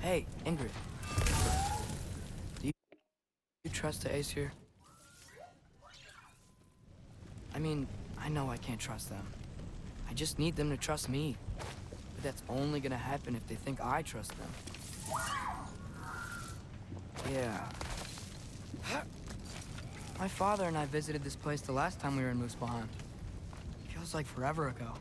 Hey, Ingrid. Do you trust the Aesir? I mean, I know I can't trust them. I just need them to trust me. But that's only gonna happen if they think I trust them. Yeah. My father and I visited this place the last time we were in Muspelheim. Feels like forever ago.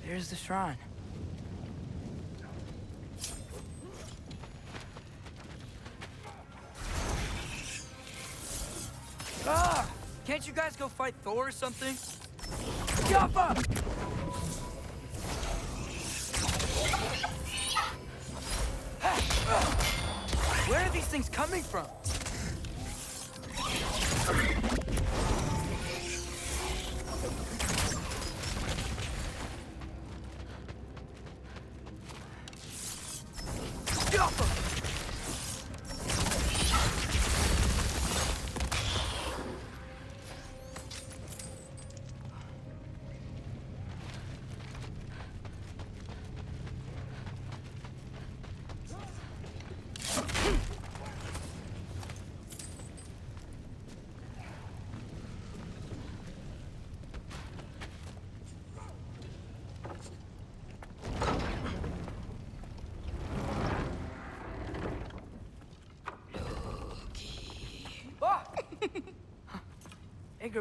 There's the shrine. Ah! Can't you guys go fight Thor or something? Jaffa! Where are these things coming from?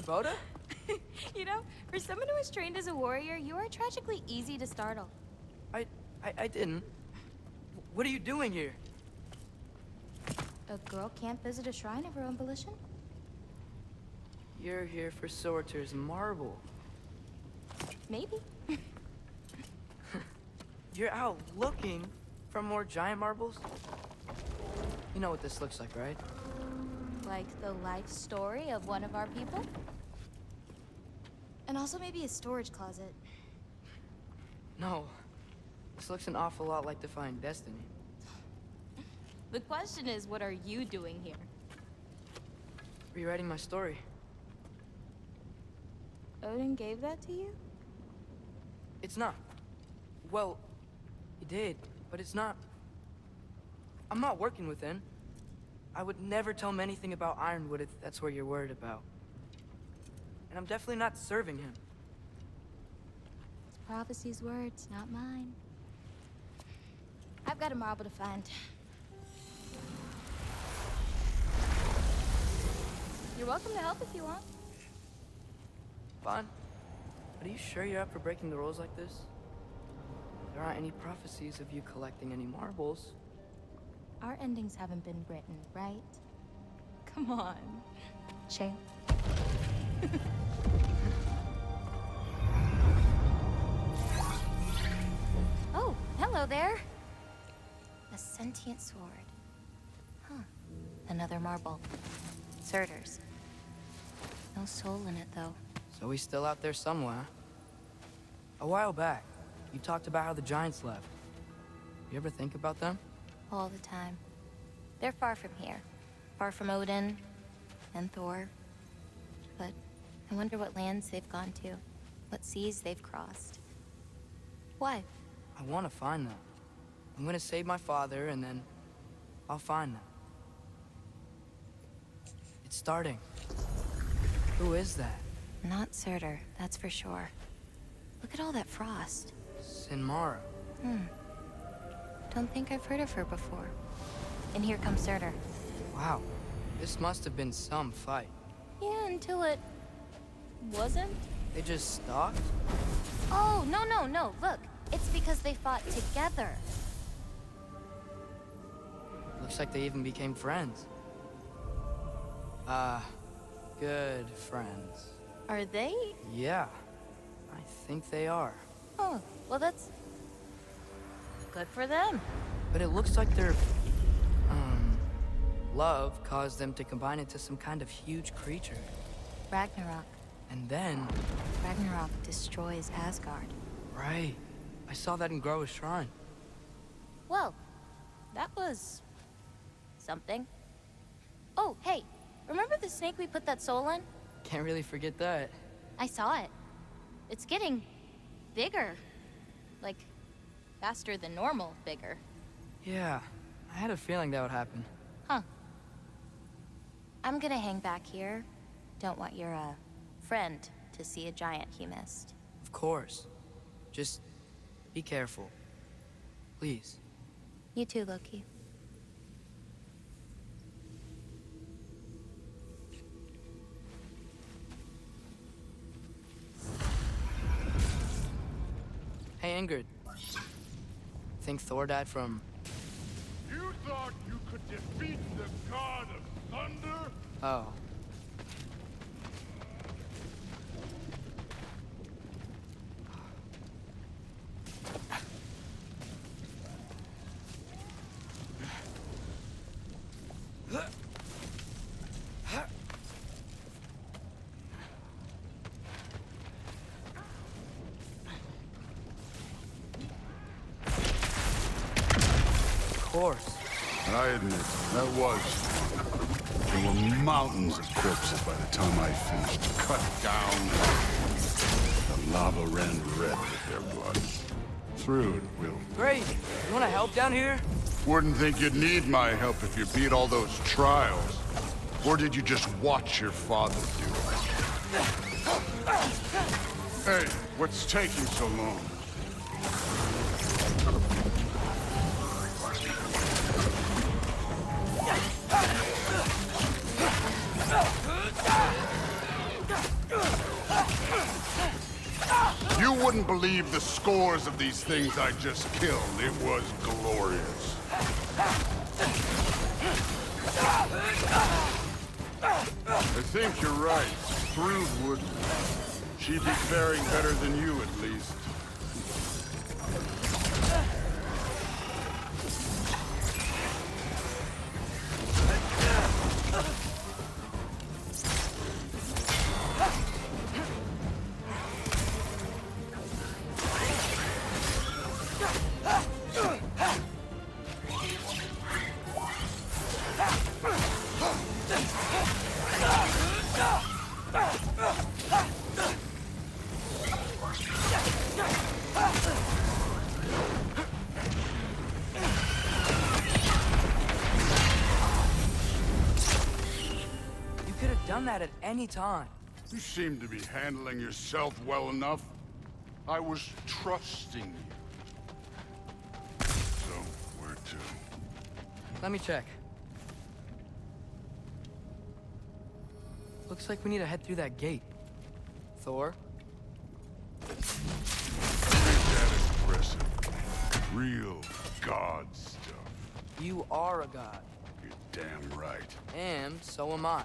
Boda? You know, for someone who is trained as a warrior, you are tragically easy to startle. I didn't. What are you doing here? A girl can't visit a shrine of her own volition? You're here for Sorter's marble. Maybe. You're out looking for more giant marbles? You know what this looks like, right? Like the life story of one of our people? And also maybe a storage closet. No. This looks an awful lot like Defying Destiny. The question is, what are you doing here? Rewriting my story. Odin gave that to you? It's not. Well, he did, but it's not. I'm not working with him. I would never tell him anything about Ironwood if that's what you're worried about. And I'm definitely not serving him. It's prophecy's words, not mine. I've got a marble to find. You're welcome to help if you want. Fine. But are you sure you're up for breaking the rules like this? There aren't any prophecies of you collecting any marbles. Our endings haven't been written, right? Come on, champ. Oh, hello there. A sentient sword. Huh. Another marble. Surtur's. No soul in it, though. So he's still out there somewhere. A while back, you talked about how the giants left. You ever think about them? All the time. They're far from here. Far from Odin and Thor. But I wonder what lands they've gone to. What seas they've crossed. Why? I want to find them. I'm gonna save my father, and then I'll find them. It's starting. Who is that? Not Surtur, that's for sure. Look at all that frost. Sinmara. Don't think I've heard of her before. And here comes Surtur. Wow. This must have been some fight. Yeah, until it... wasn't? They just stalked? Oh, no, look. It's because they fought together. Looks like they even became friends. Good friends. Are they? Yeah, I think they are. Oh, well that's... good for them. But it looks like their, love caused them to combine into some kind of huge creature. Ragnarok. And then... Ragnarok destroys Asgard. Right. I saw that in Groa's shrine. Well, that was... something. Oh, hey, remember the snake we put that soul in? Can't really forget that. I saw it. It's getting... bigger. Like, faster than normal bigger. Yeah, I had a feeling that would happen. Huh. I'm gonna hang back here. Don't want your, friend to see a giant he missed. Of course. Just be careful. Please. You too, Loki. Hey, Ingrid. Think Thor died from... You thought you could defeat the god of thunder? Oh. Of course. I admit, that was fun. There were mountains of corpses by the time I finished. Cut down. The lava ran red with their blood. Through it, Will. Great. You want to help down here? Wouldn't think you'd need my help if you beat all those trials. Or did you just watch your father do it? Hey, what's taking so long? You wouldn't believe the scores of these things I just killed. It was glorious. I think you're right. Thrude would. She'd be faring better than you, at least. Done that at any time. You seem to be handling yourself well enough. I was trusting you. So, where to? Let me check. Looks like we need to head through that gate. Thor? Ain't that impressive? Real god stuff. You are a god. You're damn right. And so am I.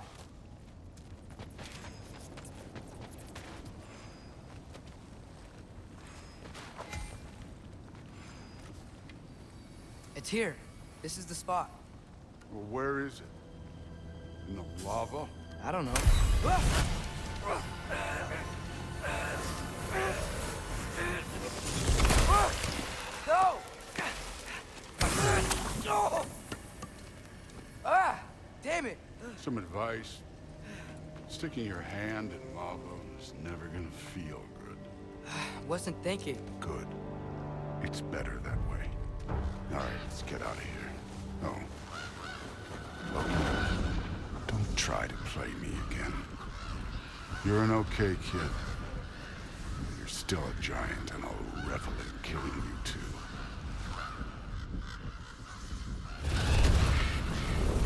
It's here. This is the spot. Well, where is it? In the lava? I don't know. No! Ah! Damn it! Some advice. Sticking your hand in lava is never gonna feel good. Wasn't thinking. Good. It's better that way. All right, let's get out of here. Oh. Look, don't try to play me again. You're an okay kid. You're still a giant, and I'll revel in killing you too.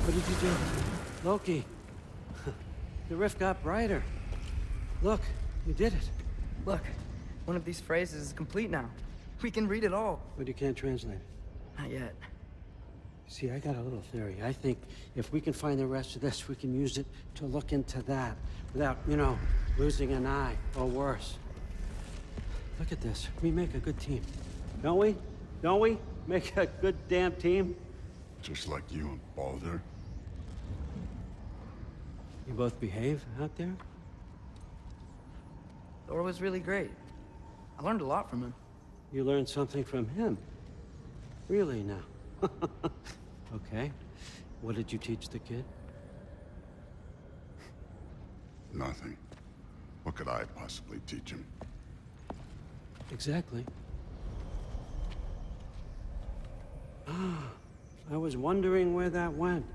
What did you do? Loki. The rift got brighter. Look, you did it. Look, one of these phrases is complete now. We can read it all. But you can't translate it. Not yet. See, I got a little theory. I think if we can find the rest of this, we can use it to look into that without, you know, losing an eye or worse. Look at this. We make a good team. Don't we? Don't we? Make a good damn team? Just like you and Baldur. You both behave out there? Thor was really great. I learned a lot from him. You learned something from him? Really now? Okay. What did you teach the kid? Nothing. What could I possibly teach him? Exactly. I was wondering where that went.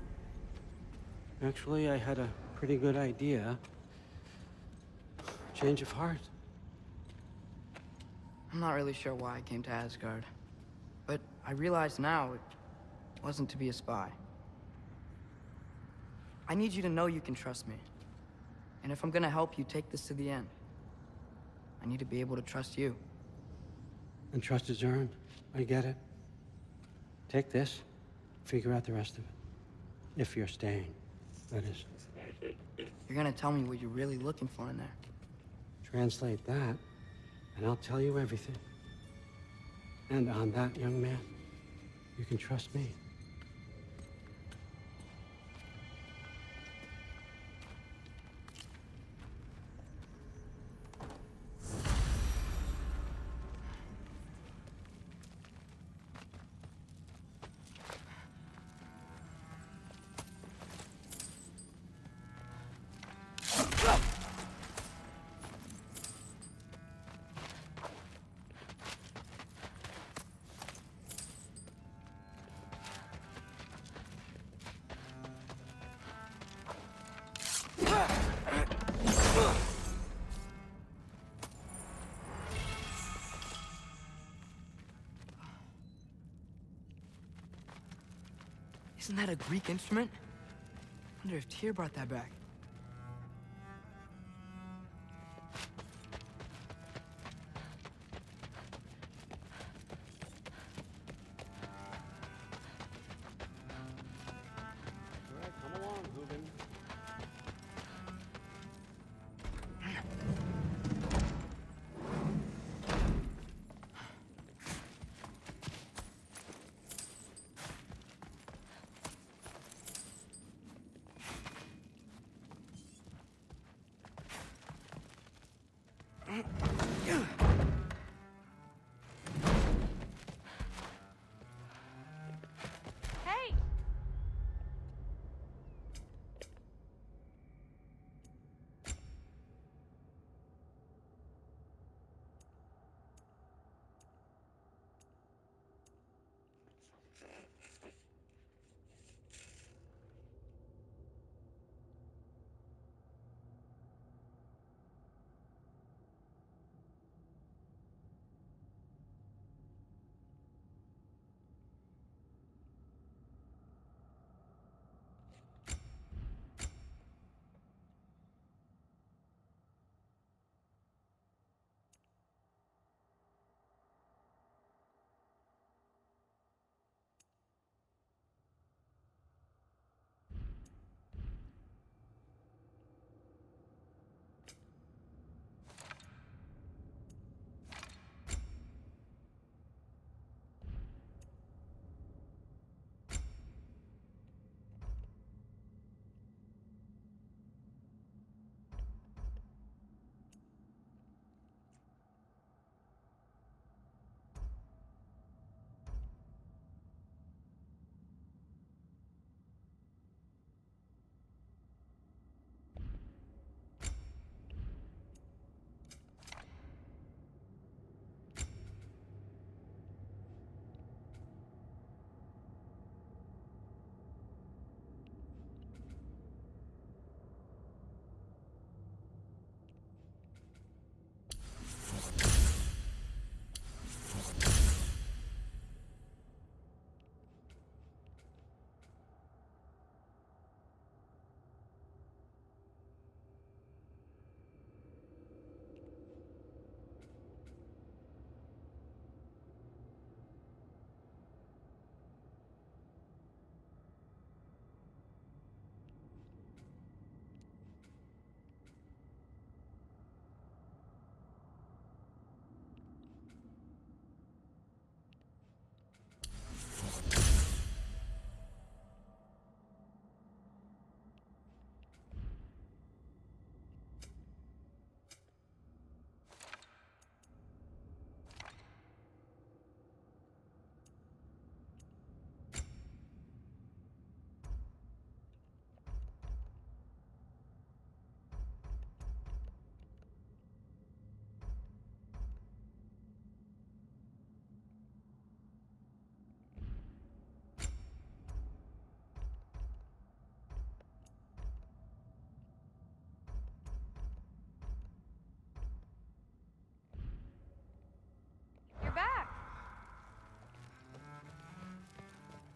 Actually, I had a pretty good idea. Change of heart. I'm not really sure why I came to Asgard. But I realize now it wasn't to be a spy. I need you to know you can trust me. And if I'm gonna help you take this to the end, I need to be able to trust you. And trust is earned. I get it. Take this, figure out the rest of it. If you're staying, that is. You're gonna tell me what you're really looking for in there. Translate that, and I'll tell you everything. And on that, young man, you can trust me. Isn't that a Greek instrument? I wonder if Tyr brought that back. All right, come along, Hoogan.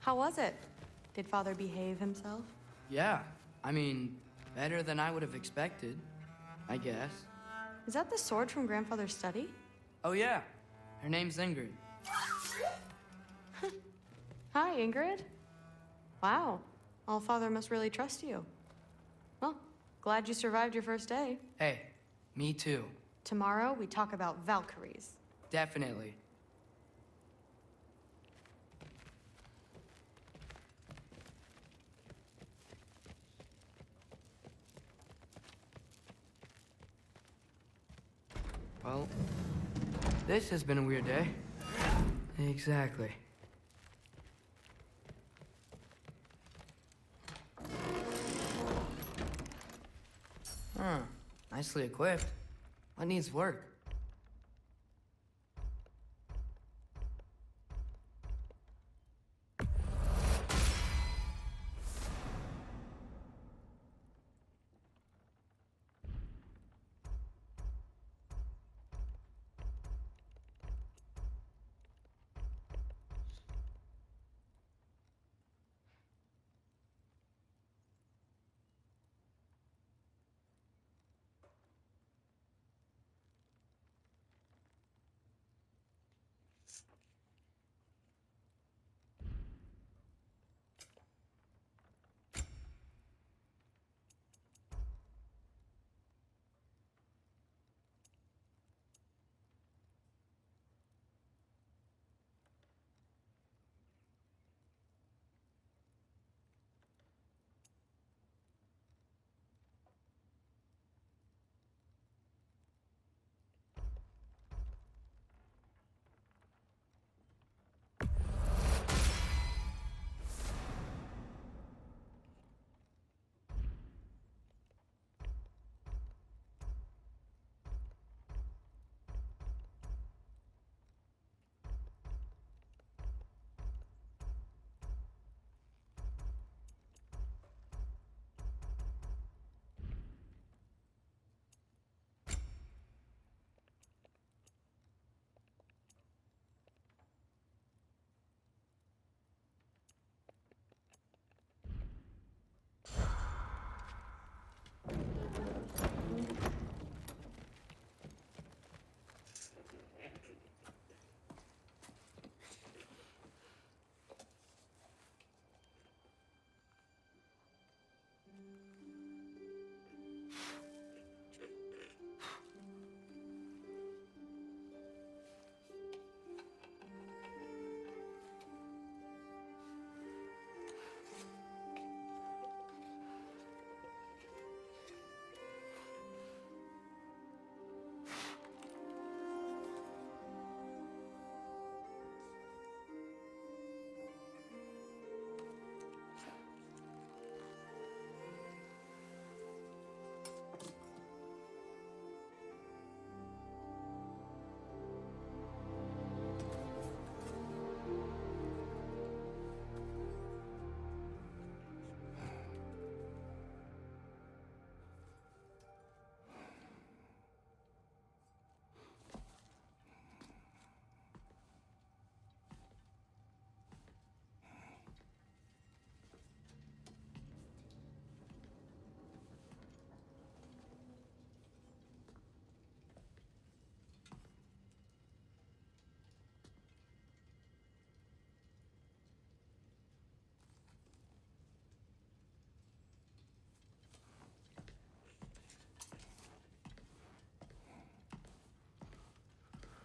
How was it? Did Father behave himself? Yeah, I mean, better than I would have expected, I guess. Is that the sword from Grandfather's study? Oh yeah, her name's Ingrid. Hi, Ingrid. Wow, All-Father must really trust you. Well, glad you survived your first day. Hey, me too. Tomorrow, we talk about Valkyries. Definitely. Well, this has been a weird day. Exactly. Huh. Nicely equipped. What needs work?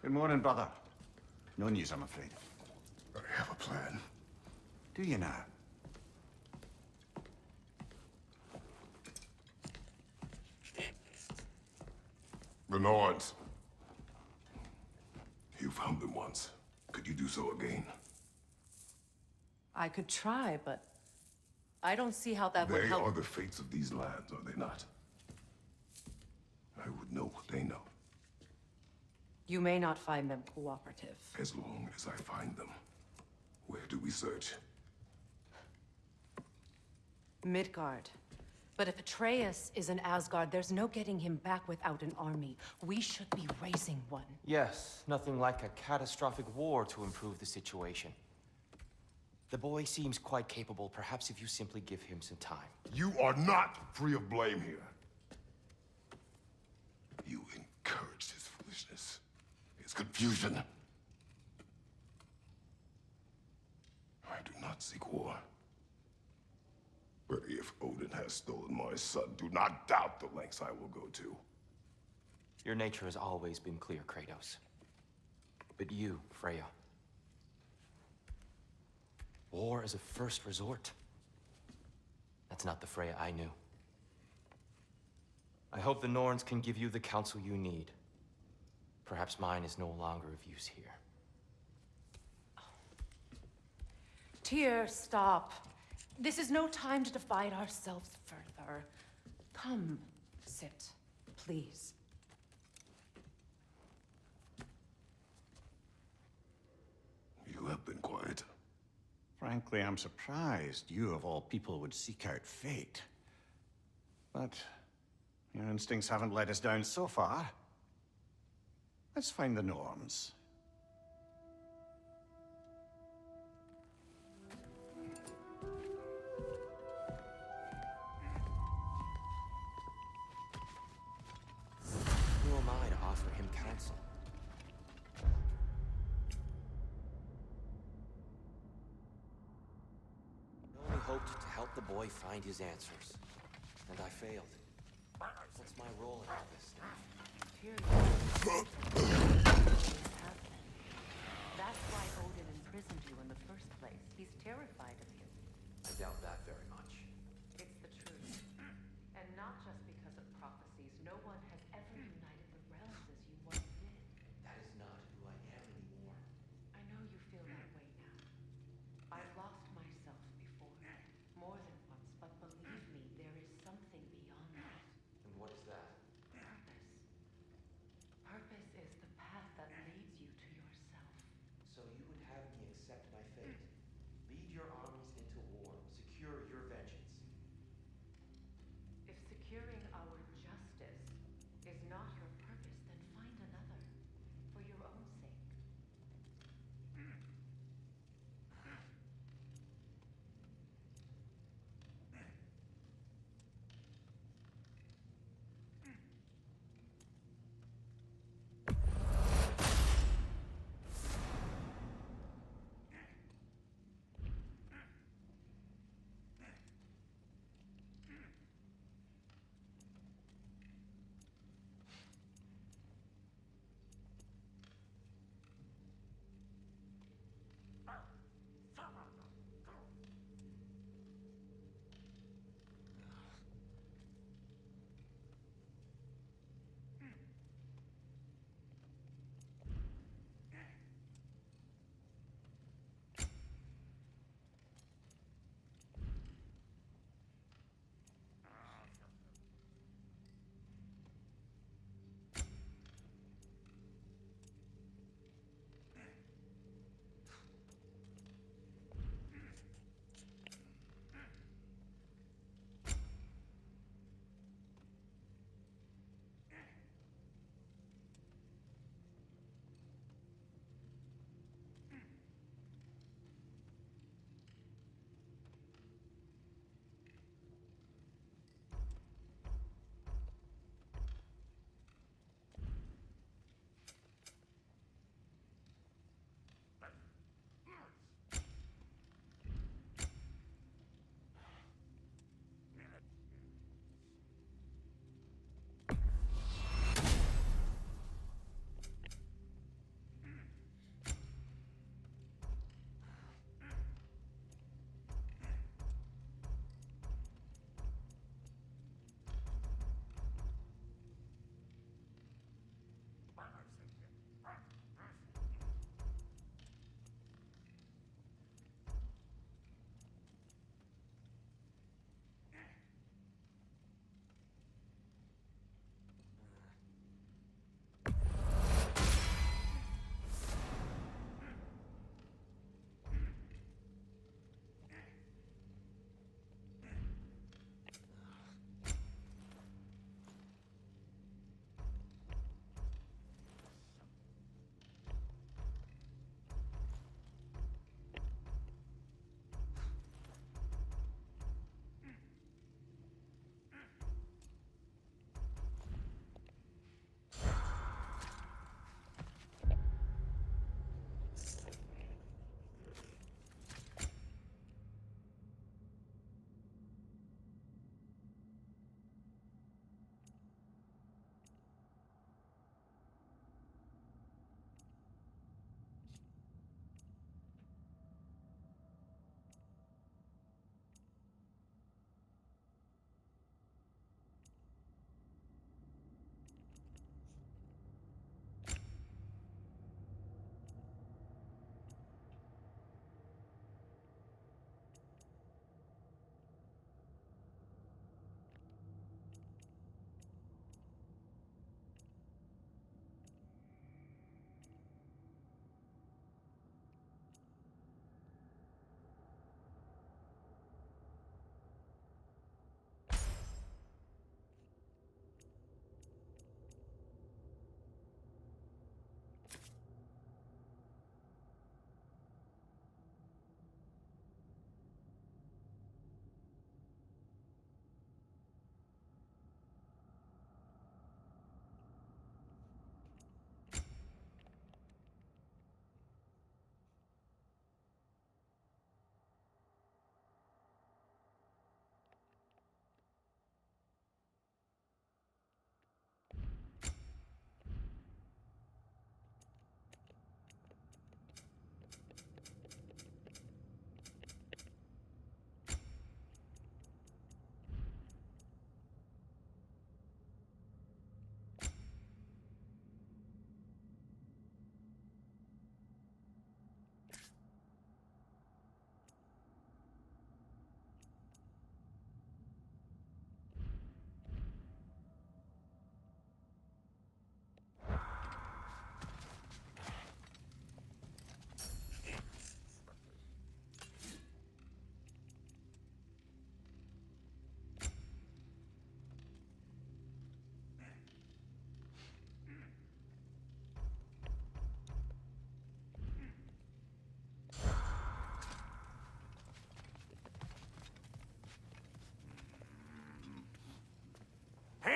Good morning, brother. No news, I'm afraid. I have a plan. Do you now? Renards. You found them once. Could you do so again? I could try, but I don't see how that would They help. are the fates of these lands, are they not? I would know what they know, You may not find them cooperative. as long as I find them. Where do we search? Midgard. But if Atreus is in Asgard, there's no getting him back without an army. We should be raising one. Yes, nothing like a catastrophic war to improve the situation. The boy seems quite capable. Perhaps if you simply give him some time. You are not free of blame here. You encouraged his foolishness, his confusion. I do not seek war. But if Odin has stolen my son, do not doubt the lengths I will go to. Your nature has always been clear, Kratos. But you, Freya. War is a first resort. That's not the Freya I knew. I hope the Norns can give you the counsel you need. Perhaps mine is no longer of use here. Tyr, stop. This is no time to divide ourselves further. Come, sit, please. You have been quiet. Frankly, I'm surprised you, of all people, would seek out fate. But your instincts haven't let us down so far. Let's find the Norns. Who am I to offer him counsel? I only hoped to help the boy find his answers. And I failed. What's my role in all this stuff? That's why Odin imprisoned you in the first place. He's terrified of you. I doubt that very much. It's the truth. And not just because of prophecies. No one has ever united the realms as you once did. That is not who I am anymore. I know you feel that way now. I've lost myself before. More than once, but believe me, there is something beyond that. And what is that? Purpose. Purpose is the path that leads you to yourself. So you would have me accept my fate, lead your armies into war, secure your vengeance. If securing our justice is not your purpose, then find another. For your own sake.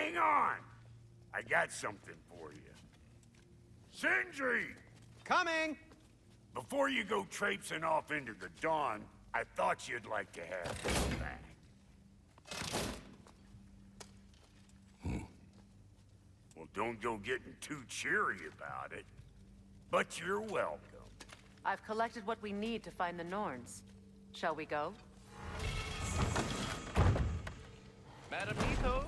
Hang on! I got something for you. Sindri! Coming! Before you go traipsing off into the dawn, I thought you'd like to have this back. Well, don't go getting too cheery about it. But you're welcome. I've collected what we need to find the Norns. Shall we go? Madam Neathog?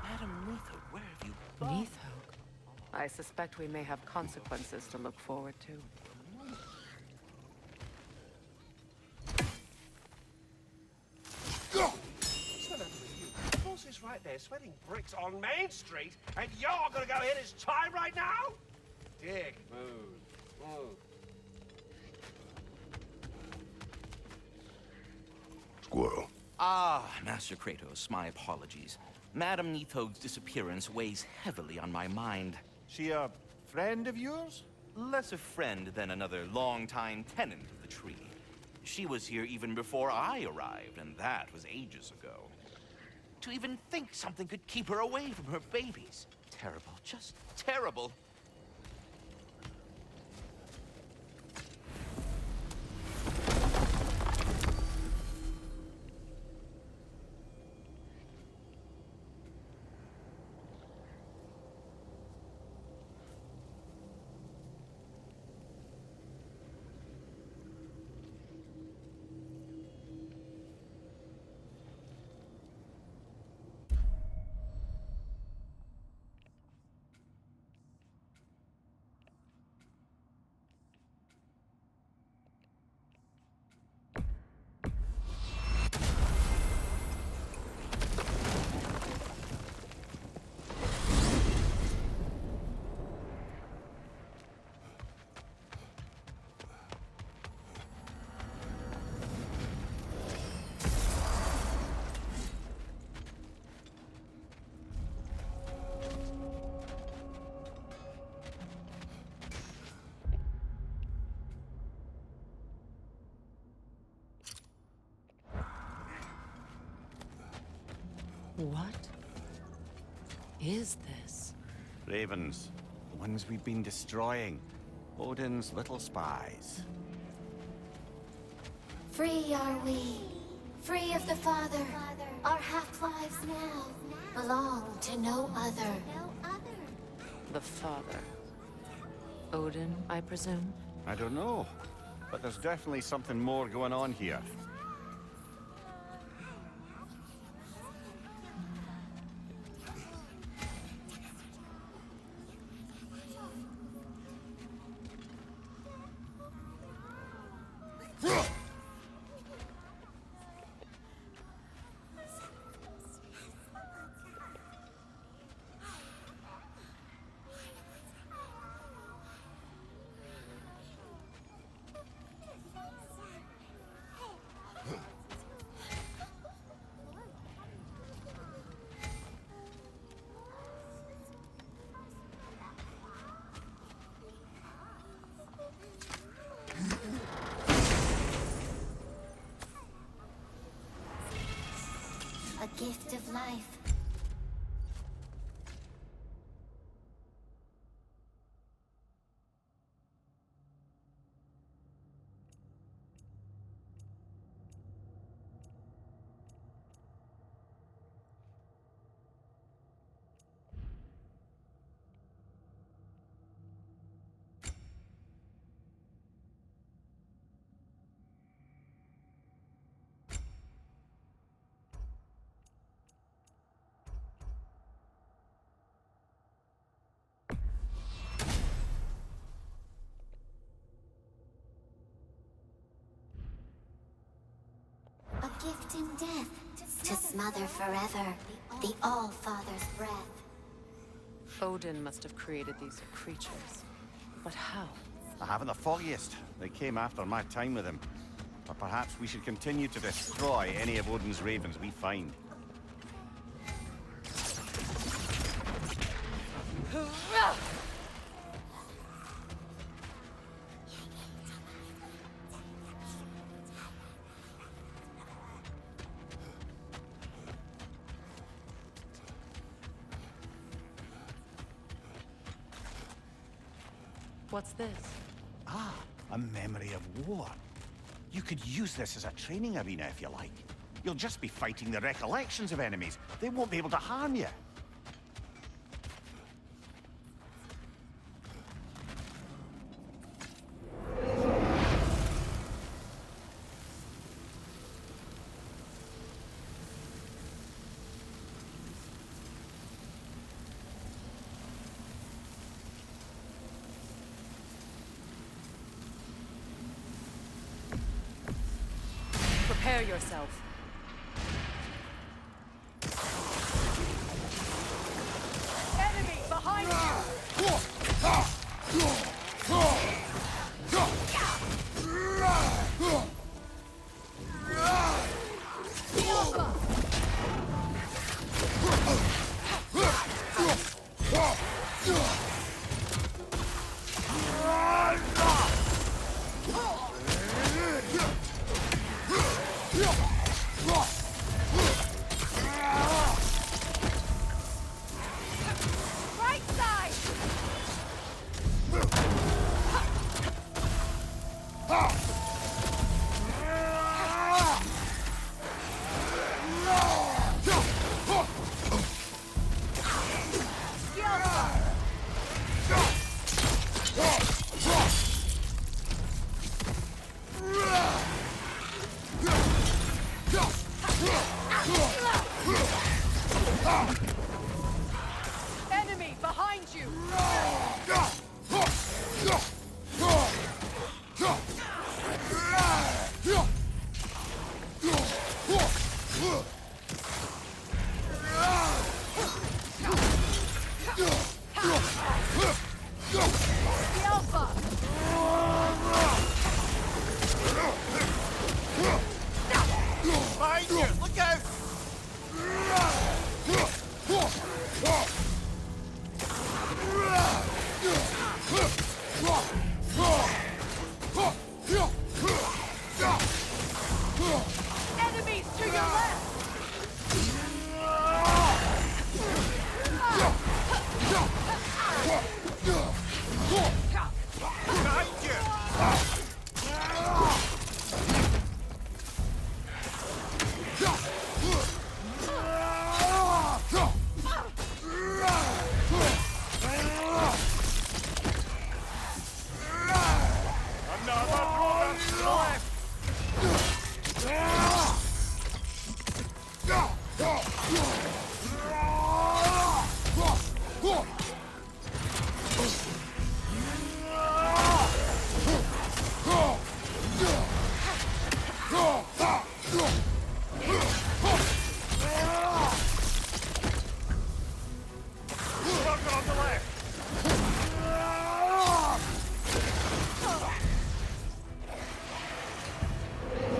Madam Neathog, where have you gone? Neathog. I suspect we may have consequences to look forward to. What's the matter with you? The boss is right there, sweating bricks on Main Street, and you're gonna go hit his time right now? Dick, move. Squirrel. Ah, Master Kratos, my apologies. Madam Neathog's disappearance weighs heavily on my mind. She a friend of yours? Less a friend than another longtime tenant of the tree. She was here even before I arrived, and that was ages ago. To even think something could keep her away from her babies. Terrible, just terrible. What is this? Ravens. The ones we've been destroying. Odin's little spies. Free are we, free of the Father. Our half-lives now belong to no other. The Father. Odin, I presume? I don't know, but there's definitely something more going on here. A gift of life. locked in death, to smother forever the All-Father's breath. Odin must have created these creatures. But how? I haven't the foggiest. They came after my time with him. But perhaps we should continue to destroy any of Odin's ravens we find. What's this? Ah, a memory of war. You could use this as a training arena if you like. You'll just be fighting the recollections of enemies. They won't be able to harm you. Prepare yourself. Enemy behind Enemy behind you! Behind you! Look out! Enemies to your left! Behind you!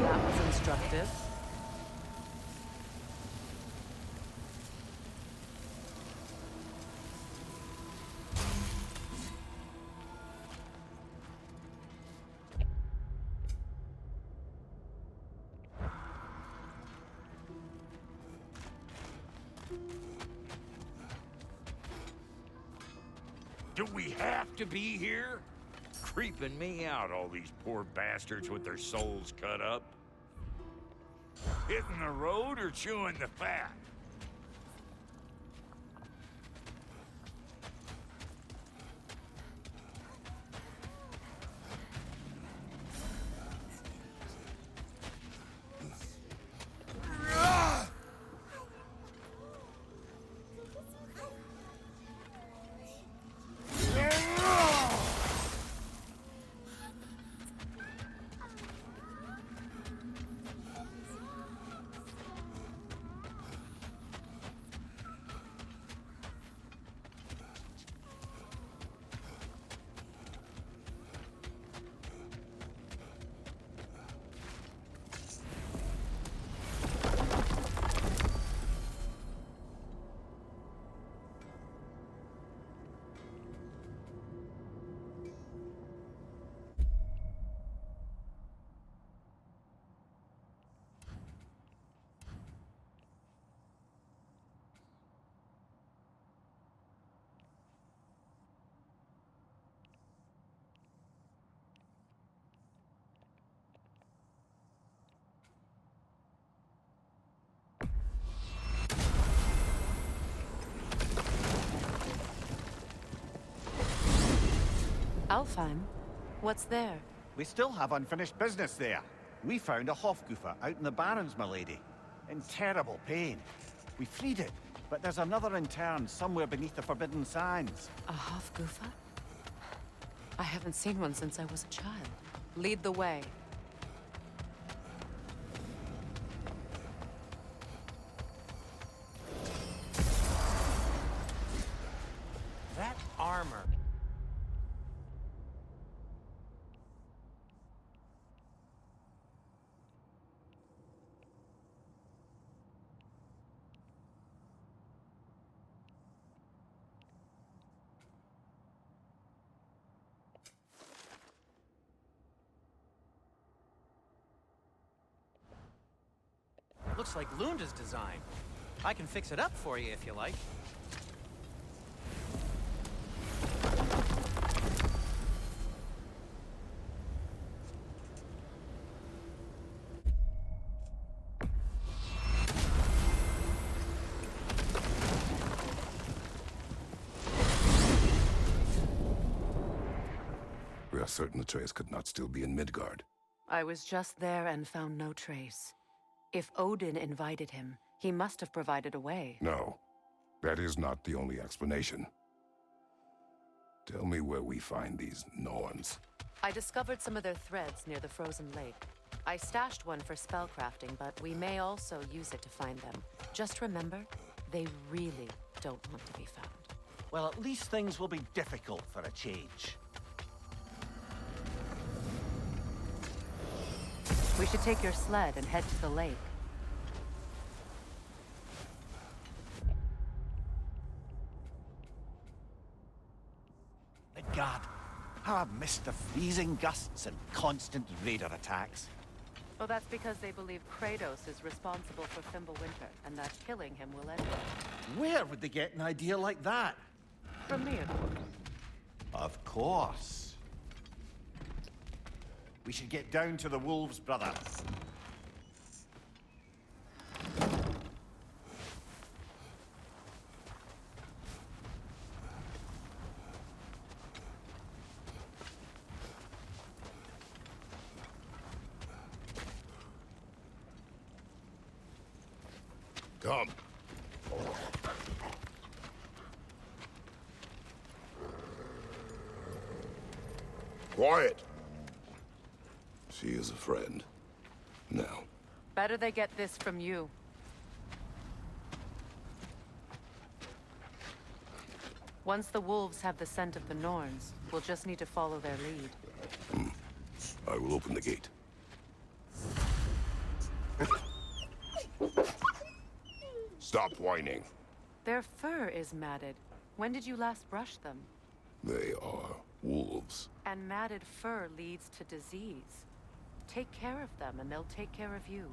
That was instructive. Do we have to be here? Creeping me out, all these poor bastards with their souls cut up. Hitting the road or chewing the fat? Alfheim? What's there? We still have unfinished business there. We found a Hofgufer out in the Barrens, milady. In terrible pain. We freed it, but there's another intern somewhere beneath the Forbidden Sands. A Hofgufer? I haven't seen one since I was a child. Lead the way. That armor. Looks like Lunda's design. I can fix it up for you if you like. We are certain Atreus could not still be in Midgard. I was just there and found no trace. If Odin invited him, he must have provided a way. No, that is not the only explanation. Tell me where we find these Norns. I discovered some of their threads near the frozen lake. I stashed one for spellcrafting, but we may also use it to find them. Just remember, they really don't want to be found. Well, at least things will be difficult for a change. We should take your sled and head to the lake. God, how I've missed the freezing gusts and constant raider attacks. Well, that's because they believe Kratos is responsible for Fimbulwinter, and that killing him will end it. Where would they get an idea like that? From me, of course. Of course. We should get down to the wolves, brother. Come. Quiet. She is a friend. Now. Better they get this from you. Once the wolves have the scent of the Norns, we'll just need to follow their lead. I will open the gate. Stop whining. Their fur is matted. When did you last brush them? They are wolves. And matted fur leads to disease. Take care of them, and they'll take care of you.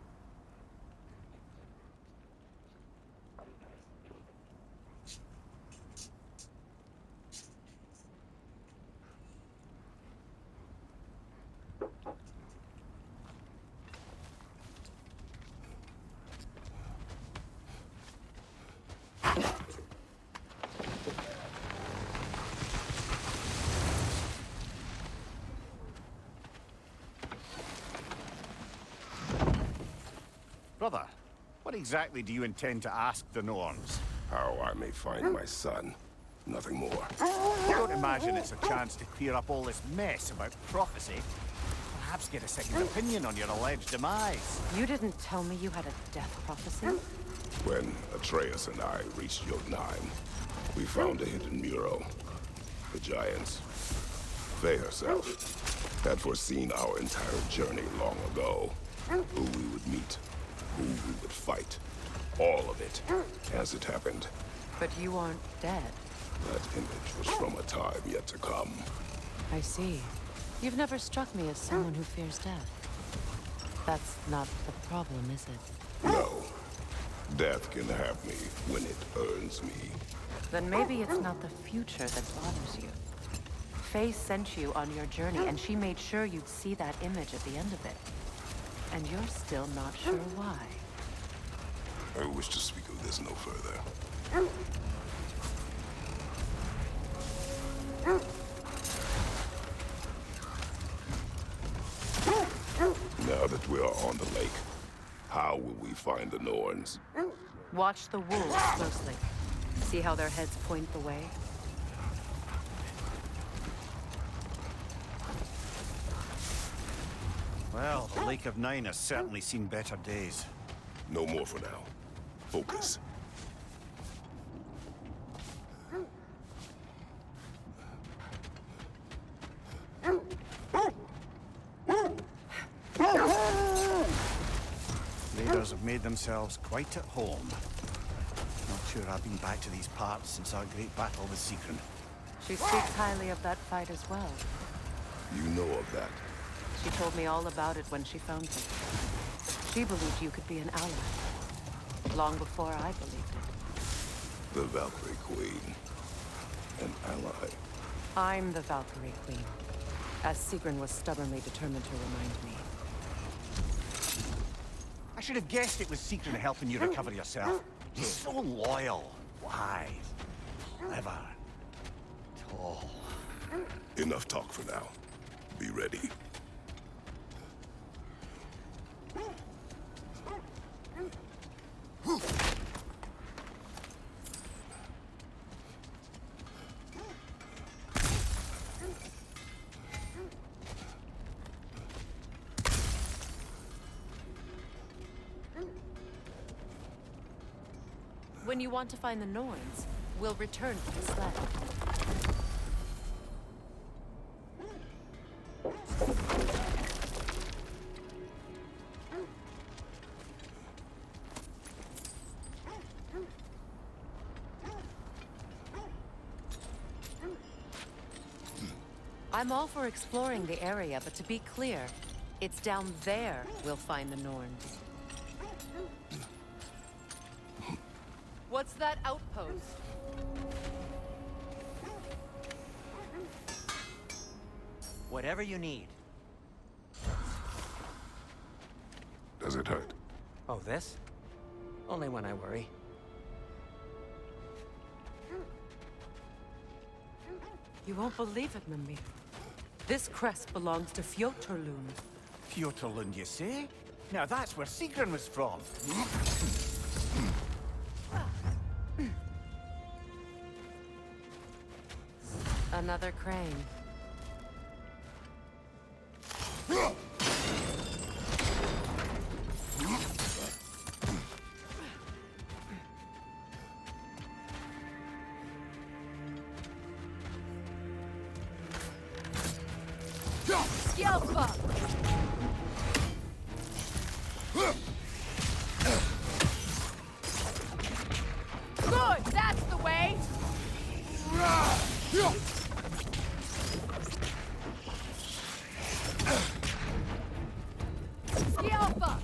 Brother, what exactly do you intend to ask the Norns? How I may find my son. Nothing more. I don't imagine it's a chance to clear up all this mess about prophecy. Perhaps get a second opinion on your alleged demise. You didn't tell me you had a death prophecy? When Atreus and I reached Jotunheim, we found a hidden mural. The giants, Faye herself, had foreseen our entire journey long ago. Who we would meet, who we would fight. All of it, as it happened. But you aren't dead. That image was from a time yet to come. I see. You've never struck me as someone who fears death. That's not the problem, is it? No. Death can have me when it earns me. Then maybe it's not the future that bothers you. Faye sent you on your journey, and she made sure you'd see that image at the end of it. And you're still not sure why. I wish to speak of this no further. on the lake. How will we find the Norns? Watch the wolves closely. See how their heads point the way? Well, the Lake of Nine has certainly seen better days. No more for now. Focus. Raiders have made themselves quite at home. Not sure I've been back to these parts since our great battle with Seekron. She speaks highly of that fight as well. You know of that. She told me all about it when she found me. She believed you could be an ally. Long before I believed it. The Valkyrie Queen. An ally. I'm the Valkyrie Queen. As Seekron was stubbornly determined to remind me. I should have guessed it was Seekron helping you recover yourself. He's so loyal, wise, clever, tall. Enough talk for now. Be ready. When you want to find the Norns, we'll return to the sled. I'm all for exploring the area, but to be clear, it's down there we'll find the Norns. What's that outpost? Whatever you need. Does it hurt? Oh, this? Only when I worry. You won't believe it, Mimir. This crest belongs to Fjotorlund. Fjotorlund, you say? Now that's where Seekron was from. Another crane. Skjelpa! Good, that's the way! Skjelpa!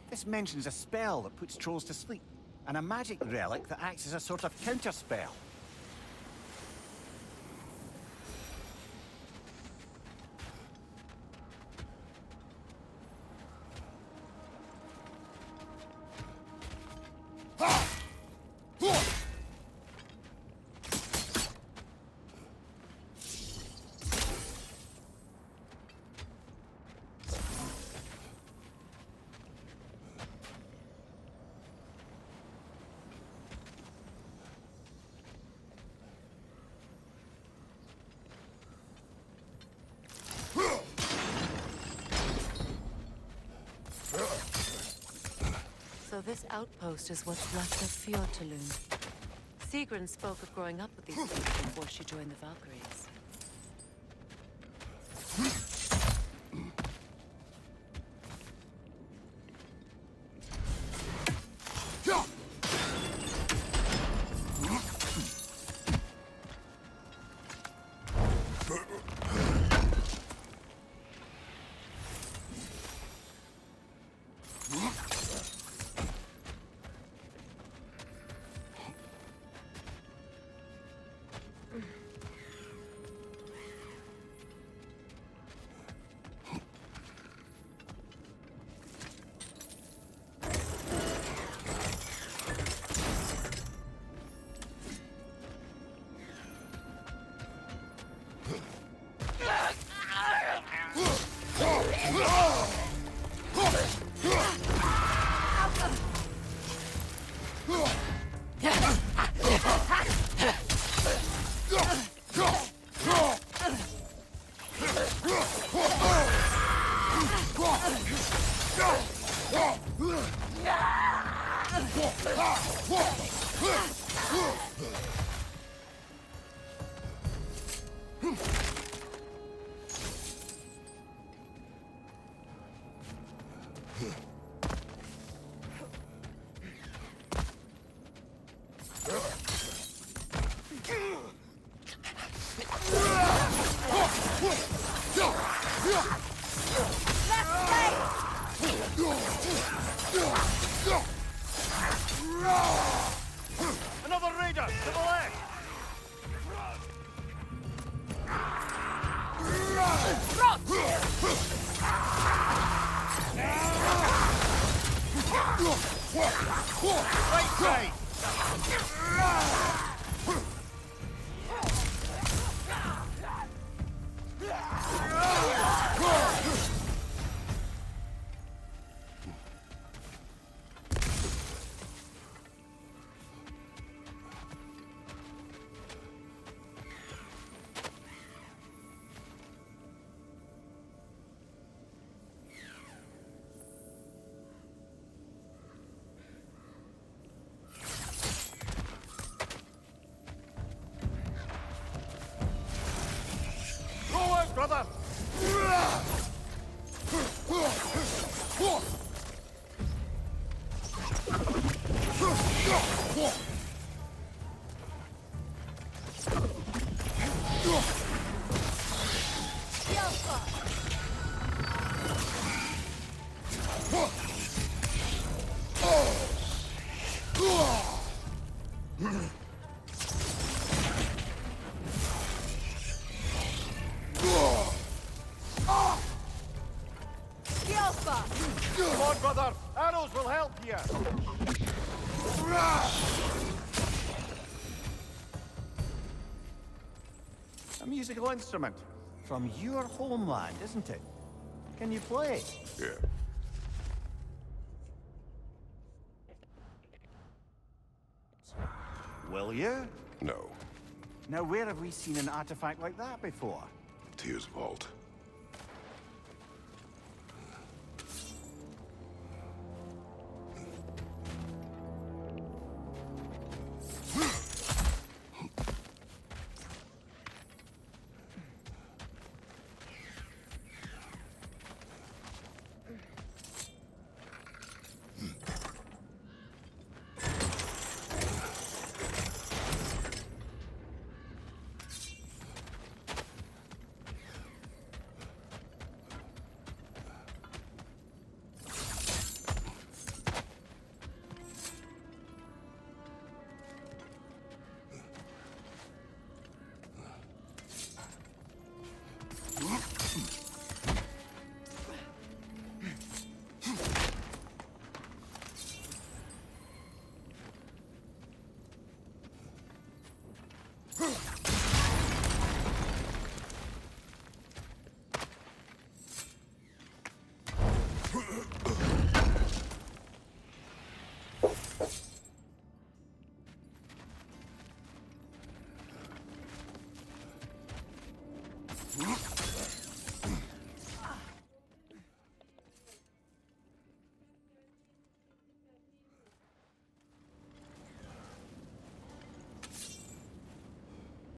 This mentions a spell that puts trolls to sleep, and a magic relic that acts as a sort of counterspell. So this outpost is what's left of Fjotorlund. Sigrun spoke of growing up with these people before she joined the Valkyries. Another raider to the left! Right side! Roll out, brother! Come on, brother! Arrows will help you! A musical instrument from your homeland, isn't it? Can you play? Yeah. Will you? No. Now, where have we seen an artifact like that before? Tears Vault.